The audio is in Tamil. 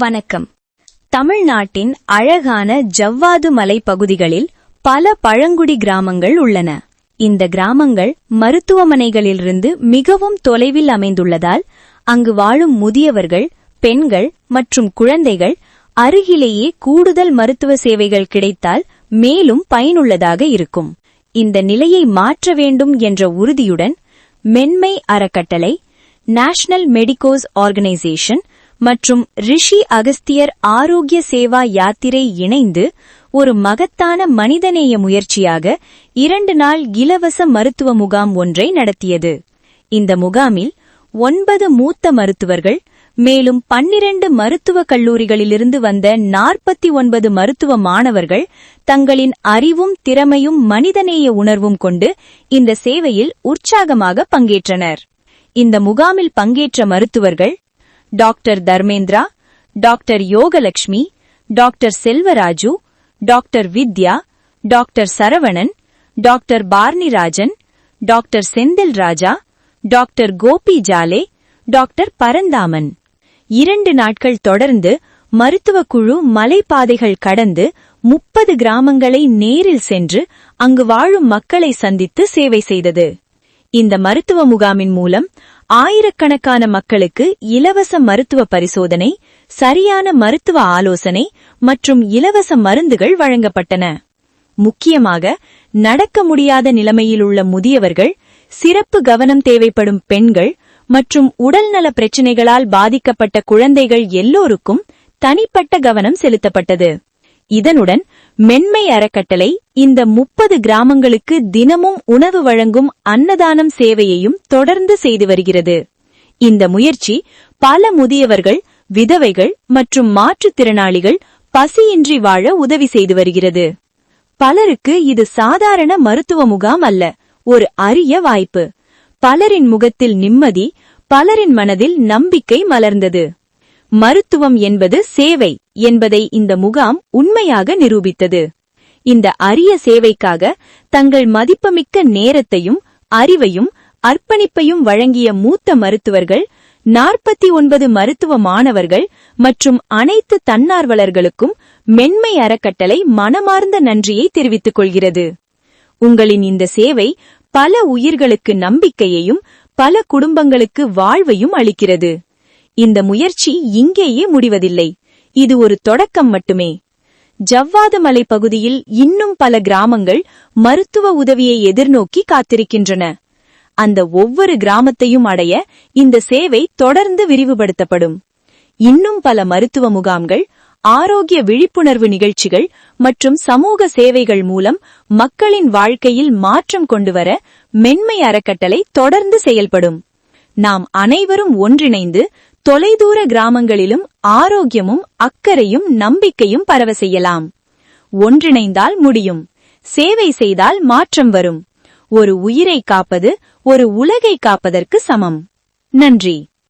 வணக்கம். தமிழ்நாட்டின் அழகான ஜவ்வாது மலை பகுதிகளில் பல பழங்குடி கிராமங்கள் உள்ளன. இந்த கிராமங்கள் மருத்துவமனைகளிலிருந்து மிகவும் தொலைவில் அமைந்துள்ளதால் அங்கு வாழும் முதியவர்கள், பெண்கள் மற்றும் குழந்தைகள் அருகிலேயே கூடுதல் மருத்துவ சேவைகள் கிடைத்தால் மேலும் பயனுள்ளதாக இருக்கும். இந்த நிலையை மாற்ற வேண்டும் என்ற உறுதியுடன் மென்மை அறக்கட்டளை, நேஷனல் மெடிக்கோஸ் ஆர்கனைசேஷன் மற்றும் ரிஷி அகஸ்தியர் ஆரோக்கிய சேவா யாத்திரை இணைந்து ஒரு மகத்தான மனிதநேய முயற்சியாக 2 நாள் இலவச மருத்துவ முகாம் ஒன்றை நடத்தியது. இந்த முகாமில் 9 மூத்த மருத்துவர்கள், மேலும் 12 மருத்துவக் கல்லூரிகளிலிருந்து வந்த 49 மருத்துவ மாணவர்கள் தங்களின் அறிவும் திறமையும் மனிதநேய உணர்வும் கொண்டு இந்த சேவையில் உற்சாகமாக பங்கேற்றனர். இந்த முகாமில் பங்கேற்ற மருத்துவர்கள் doctor Dharmendra, doctor Yogalakshmi, doctor Selvaraju, doctor Vidya, doctor Saravanan, doctor Parnirajan, doctor Senthil Raja, doctor Gopi Jale, doctor Paranthaman. 2 நாட்கள் தொடர்ந்து மருத்துவக் குழு மலைப்பாதைகள் கடந்து 30 கிராமங்களை நேரில் சென்று அங்கு வாழும் மக்களை சந்தித்து சேவை செய்தது. இந்த மருத்துவ முகாமின் மூலம் ஆயிரக்கணக்கான மக்களுக்கு இலவச மருத்துவ பரிசோதனை, சரியான மருத்துவ ஆலோசனை மற்றும் இலவச மருந்துகள் வழங்கப்பட்டன. முக்கியமாக நடக்க முடியாத நிலைமையிலுள்ள முதியவர்கள், சிறப்பு கவனம் தேவைப்படும் பெண்கள் மற்றும் உடல்நல பிரச்சினைகளால் பாதிக்கப்பட்ட குழந்தைகள் எல்லோருக்கும் தனிப்பட்ட கவனம் செலுத்தப்பட்டது. இதனுடன் மென்மை அறக்கட்டளை இந்த 30 கிராமங்களுக்கு தினமும் உணவு வழங்கும் அன்னதானம் சேவையையும் தொடர்ந்து செய்து வருகிறது. இந்த முயற்சி பல முதியவர்கள், விதவைகள் மற்றும் மாற்றுத்திறனாளிகள் பசியின்றி வாழ உதவி செய்து வருகிறது. பலருக்கு இது சாதாரண மருத்துவ முகாம் அல்ல, ஒரு அரிய வாய்ப்பு. பலரின் முகத்தில் நிம்மதி, பலரின் மனதில் நம்பிக்கை மலர்ந்தது. மருத்துவம் என்பது சேவை என்பதை இந்த முகாம் உண்மையாக நிரூபித்தது. இந்த அரிய சேவைக்காக தங்கள் மதிப்புமிக்க நேரத்தையும் அறிவையும் அர்ப்பணிப்பையும் வழங்கிய மூத்த மருத்துவர்கள், 49 மருத்துவ மாணவர்கள் மற்றும் அனைத்து தன்னார்வலர்களுக்கும் மென்மை அறக்கட்டளை மனமார்ந்த நன்றியை தெரிவித்துக் கொள்கிறது. உங்களின் இந்த சேவை பல உயிர்களுக்கு நம்பிக்கையையும் பல குடும்பங்களுக்கு வாழ்வையும் அளிக்கிறது. இந்த முயற்சி இங்கேயே முடிவதில்லை, இது ஒரு தொடக்கம் மட்டுமே. ஜவ்வாது மலை பகுதியில் இன்னும் பல கிராமங்கள் மருத்துவ உதவியை எதிர்நோக்கி காத்திருக்கின்றன. அந்த ஒவ்வொரு கிராமத்தையும் அடைய இந்த சேவை தொடர்ந்து விரிவுபடுத்தப்படும். இன்னும் பல மருத்துவ முகாம்கள், ஆரோக்கிய விழிப்புணர்வு நிகழ்ச்சிகள் மற்றும் சமூக சேவைகள் மூலம் மக்களின் வாழ்க்கையில் மாற்றம் கொண்டுவர மென்மை அறக்கட்டளை தொடர்ந்து செயல்படும். நாம் அனைவரும் ஒன்றிணைந்து தொலைதூர கிராமங்களிலும் ஆரோக்கியமும் அக்கறையும் நம்பிக்கையும் பரவ செய்யலாம். ஒன்றிணைந்தால் முடியும். சேவை செய்தால் மாற்றம் வரும். ஒரு உயிரை காப்பது ஒரு உலகை காப்பதற்கு சமம். நன்றி.